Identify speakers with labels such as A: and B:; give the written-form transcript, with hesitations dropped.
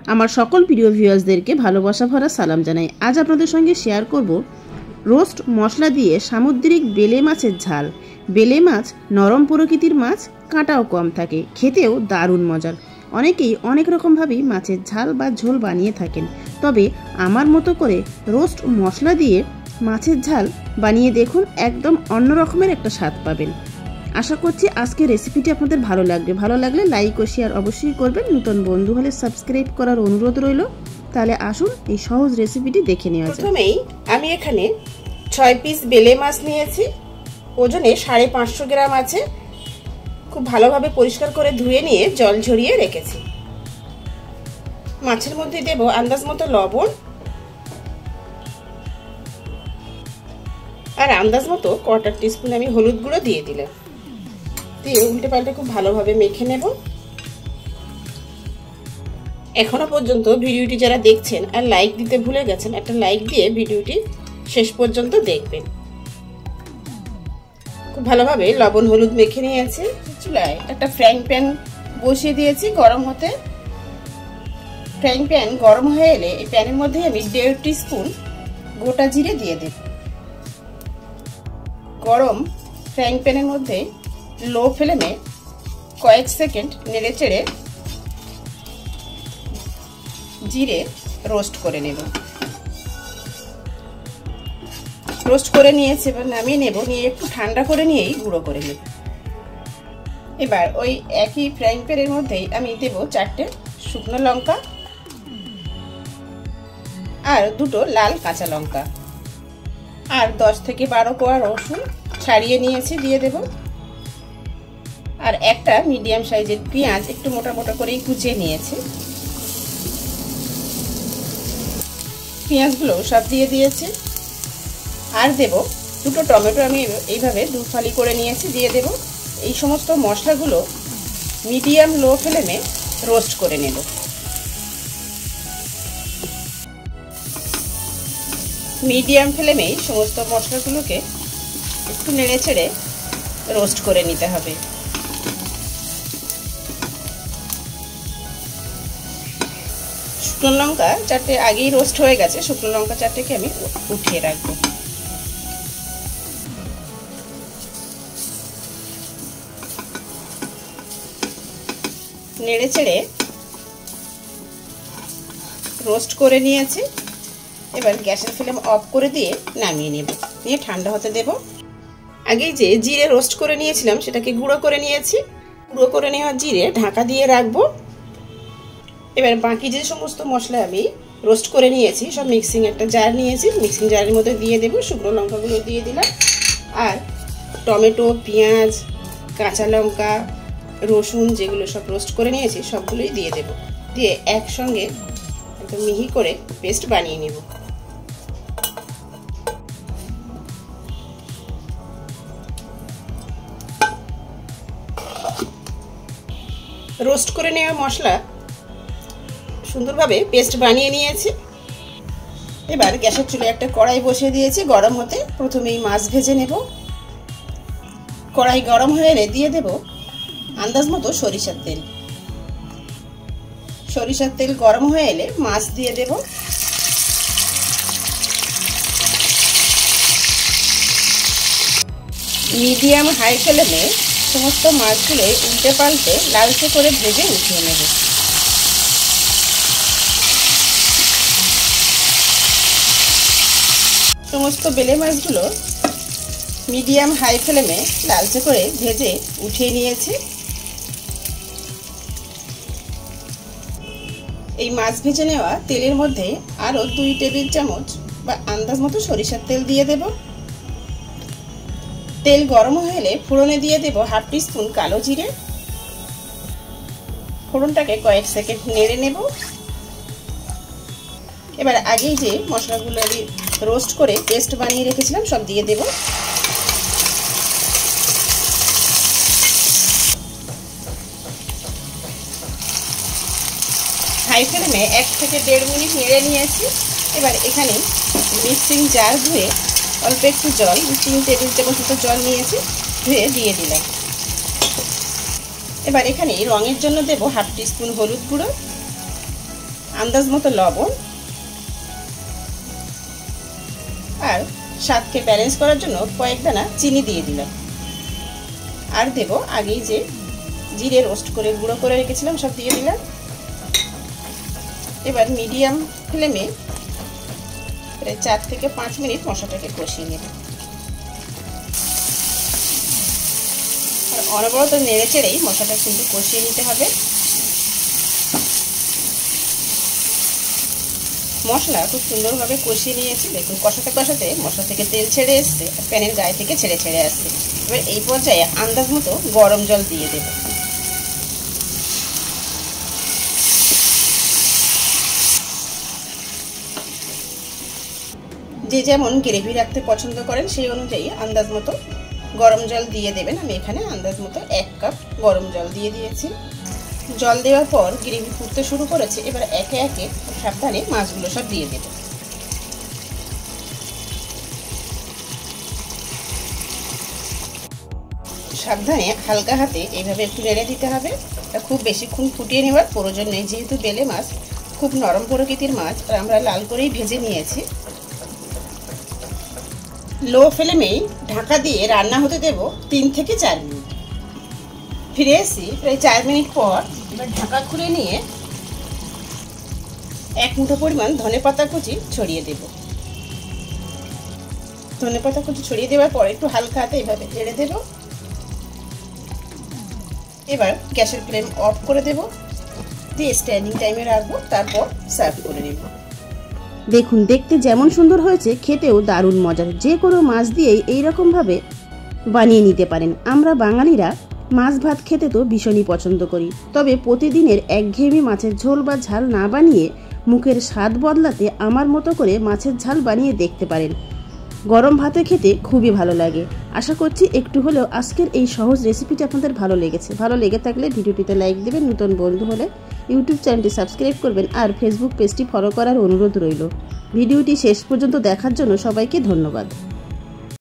A: আমার সকল প্রিয় ভিউয়ার্সদেরকে ভালোবাসা ভরা সালাম জানাই। আজ আপনাদের সঙ্গে শেয়ার করব রোস্ট মশলা দিয়ে সামুদ্রিক বেলে মাছের ঝাল। বেলে মাছ নরম প্রকৃতির মাছ, কাঁটাও কম থাকে, খেতেও দারুণ মজার। অনেকেই অনেক রকমভাবেই মাছের ঝাল বা ঝোল বানিয়ে থাকেন, তবে আমার মতো করে রোস্ট মশলা দিয়ে মাছের ঝাল বানিয়ে দেখুন, একদম অন্য রকমের একটা স্বাদ পাবেন। আশা করছি আজকের রেসিপিটি আপনাদের ভালো লাগবে। ভালো লাগলে লাইক ও শেয়ার অবশ্যই করবেন। নতুন বন্ধু হলে সাবস্ক্রাইব করার অনুরোধ রইল। তাহলে আসুন এই সহজ রেসিপিটি দেখে নেওয়া যাক।
B: প্রথমেই আমি এখানে 6 পিস বেলে মাছ নিয়েছি, ওজনে 550 গ্রাম আছে। খুব ভালোভাবে পরিষ্কার করে ধুয়ে নিয়ে জল ঝরিয়ে রেখেছি। মাছের মধ্যে দেব আন্দাজ মতো লবণ আর আন্দাজ মতো 1/4 টিস্পুন আমি হলুদ গুঁড়ো দিয়ে দিলাম। দিয়ে উল্টে পাল্টে খুব ভালোভাবে মেখে নেব। এখনো পর্যন্ত ভিডিওটি যারা দেখছেন আর লাইক দিতে ভুলে গেছেন, একটা লাইক দিয়ে ভিডিওটি শেষ পর্যন্ত দেখবেন। খুব ভালোভাবে লবণ হলুদ মেখে নিয়েছি। চুলায় একটা ফ্রাইং প্যান বসিয়ে দিয়েছি গরম হতে। ফ্রাইং প্যান গরম হয়ে এলে এই প্যানের মধ্যে আমি 1.5 টিস্পুন গোটা জিরে দিয়ে দেব। গরম ফ্রাইং প্যানের মধ্যে লো ফ্লেমে কয়েক সেকেন্ড নেড়ে চেড়ে জিরে রোস্ট করে নেব। রোস্ট করে নিয়েছি, এবার নামিয়ে নেব। নিয়ে একটু ঠান্ডা করে নিয়েই গুঁড়ো করে নেব। এবার ওই একই ফ্রাইং প্যানের মধ্যেই আমি দেব 4টে শুকনো লঙ্কা আর 2টো লাল কাঁচা লঙ্কা আর 10 থেকে 12 কোয়া রসুন ছাড়িয়ে নিয়েছি, দিয়ে দেব। আর একটা মিডিয়াম সাইজের পেঁয়াজ একটু মোটা মোটা করেই কুচিয়ে নিয়েছি। পেঁয়াজগুলো সব দিয়ে দিয়েছি। আর দেব 2টো টমেটো, আমি এইভাবে 2 ফালি করে নিয়েছি, দিয়ে দেব। এই সমস্ত মশলাগুলো মিডিয়াম লো ফ্লেমে রোস্ট করে নেব। মিডিয়াম ফ্লেমে সমস্ত মশলাগুলোকে একটু নেড়ে চেড়ে রোস্ট করে নিতে হবে। শুকনো লঙ্কা 4টে আগেই রোস্ট হয়ে গেছে। শুকনো লঙ্কা 4টেকে আমি উঠিয়ে রাখবো। নেড়ে চেড়ে রোস্ট করে নিয়েছি। এবার গ্যাসের ফ্লেম অফ করে দিয়ে নামিয়ে নেব। নিয়ে ঠান্ডা হতে দেব। আগেই যে জিরে রোস্ট করে নিয়েছিলাম সেটাকে গুঁড়ো করে নিয়েছি। গুঁড়ো করে নেওয়া জিরে ঢাকা দিয়ে রাখবো। এবার বাকি যে সমস্ত মশলা আমি রোস্ট করে নিয়েছি সব মিক্সিং একটা জার নিয়েছি, মিক্সিং জারের মধ্যে দিয়ে দেবো। শুকনো লঙ্কাগুলো দিয়ে দিলাম আর টমেটো, পেঁয়াজ, কাঁচা লঙ্কা, রসুন যেগুলো সব রোস্ট করে নিয়েছি সবগুলোই দিয়ে দেব। দিয়ে একসঙ্গে একদম মিহি করে পেস্ট বানিয়ে নেব। রোস্ট করে নেওয়া মশলা সুন্দরভাবে পেস্ট বানিয়ে নিয়েছি। এবার গ্যাসের চুলে একটা কড়াই বসিয়ে দিয়েছি গরম হতে। প্রথমেই মাছ ভেজে নেব। কড়াই গরম হয়ে এলে দিয়ে দেব আন্দাজ মতো সরিষার তেল। সরিষার তেল গরম হয়ে এলে মাছ দিয়ে দেব। মিডিয়াম হাই ফ্লেমে সমস্ত মাছগুলো উল্টে পাল্টে লালচে করে ভেজে উঠিয়ে নেব। সমস্ত বেলে মাছগুলো মিডিয়াম হাই ফ্লেমে লালচে করে ভেজে উঠিয়ে নিয়েছি। এই মাছ ভেজে নেওয়া তেলের মধ্যে আরও 2 টেবিল চামচ বা আন্দাজ মতো সরিষার তেল দিয়ে দেব। তেল গরম হয়ে এলে ফোড়নে দিয়ে দেব 1/2 টিস্পুন কালো জিরে। ফোড়নটাকে কয়েক সেকেন্ড নেড়ে নেব। এবার আগেই যে মশলাগুলো আমি রোস্ট করে পেস্ট বানিয়ে রেখেছিলাম সব দিয়ে দেব। হাই ফ্লেমে 1 থেকে 1.5 মিনিট নেড়ে নিয়েছি। এবার এখানে মিক্সিং জার ধুয়ে অল্প একটু জল, 3 টেবিল চামচ মতো জল নিয়েছি, ধুয়ে দিয়ে দিলাম। এবার এখানে রঙের জন্য দেব 1/2 টিস্পুন হলুদ গুঁড়ো, আন্দাজ মতো লবণ, আর স্বাদকে ব্যালেন্স করার জন্য কয়েক দানা চিনি দিয়ে দিলাম। আর দেব আগেই যে জিরে রোস্ট করে গুঁড়ো করে রেখেছিলাম, সব দিয়ে দিলাম। এবার মিডিয়াম ফ্লেমে প্রায় 4 থেকে 5 মিনিট মশলাটাকে কষিয়ে নেব। আর অনবরত নেড়ে চেড়েই মশলাটা কিন্তু কষিয়ে নিতে হবে। মশলা খুব সুন্দরভাবে কষিয়ে নিয়েছি। দেখুন কষাতে কষাতে মশলা থেকে তেল ছেড়ে এসছে, প্যানের গায়ে থেকে ছেড়ে ছেড়ে আসছে। এবার এই পর্যায়ে আন্দাজ মতো গরম জল দিয়ে দেব। যে যেমন গ্রেভি রাখতে পছন্দ করেন সেই অনুযায়ী আন্দাজ মতো গরম জল দিয়ে দেবেন। আমি এখানে আন্দাজ মতো 1 কাপ গরম জল দিয়ে দিয়েছি। জল দেওয়ার পর গ্রেভি ফুটতে শুরু করেছে। এবার একে একে সাবধানে মাছগুলো সব দিয়ে দেব। সাবধানে হালকা হাতে এইভাবে একটু নেড়ে দিতে হবে। খুব বেশিক্ষণ ফুটিয়ে নেওয়ার প্রয়োজন নেই, যেহেতু বেলে মাছ খুব নরম প্রকৃতির মাছ আর আমরা লাল করেই ভেজে নিয়েছি। লো ফ্লেমেই ঢাকা দিয়ে রান্না হতে দেব 3 থেকে 4 মিনিট। ফিরে এসি প্রায় 4 মিনিট পর। এবার ঢাকা খুলে নিয়ে 1 মুঠো পরিমাণ ধনেপাতা কুচি ছড়িয়ে দেব। ধনেপাতা কুচি ছড়িয়ে দেওয়ার পর একটু হালকা হাতে এইভাবে নেড়ে দেব। এবার গ্যাসের ফ্লেম অফ করে দেব, দিয়ে স্ট্যান্ডিং টাইমে রাখবো, তারপর সার্ভ করে নেব।
A: দেখুন দেখতে যেমন সুন্দর হয়েছে, খেতেও দারুণ মজার। যে কোনো মাছ দিয়েই এইরকমভাবে বানিয়ে নিতে পারেন। আমরা বাঙালিরা মাছ ভাত খেতে তো ভীষণই পছন্দ করি, তবে প্রতিদিনের একঘেয়েমি মাছের ঝোল বা ঝাল না বানিয়ে মুখের স্বাদ বদলাতে আমার মতো করে মাছের ঝাল বানিয়ে দেখতে পারেন। গরম ভাতে খেতে খুবই ভালো লাগে। আশা করছি একটু হলেও আজকের এই সহজ রেসিপিটি আপনাদের ভালো লেগেছে। ভালো লেগে থাকলে ভিডিওটিতে লাইক দেবেন, নতুন বন্ধু হলে ইউটিউব চ্যানেলটি সাবস্ক্রাইব করবেন, আর ফেসবুক পেজটি ফলো করার অনুরোধ রইল। ভিডিওটি শেষ পর্যন্ত দেখার জন্য সবাইকে ধন্যবাদ।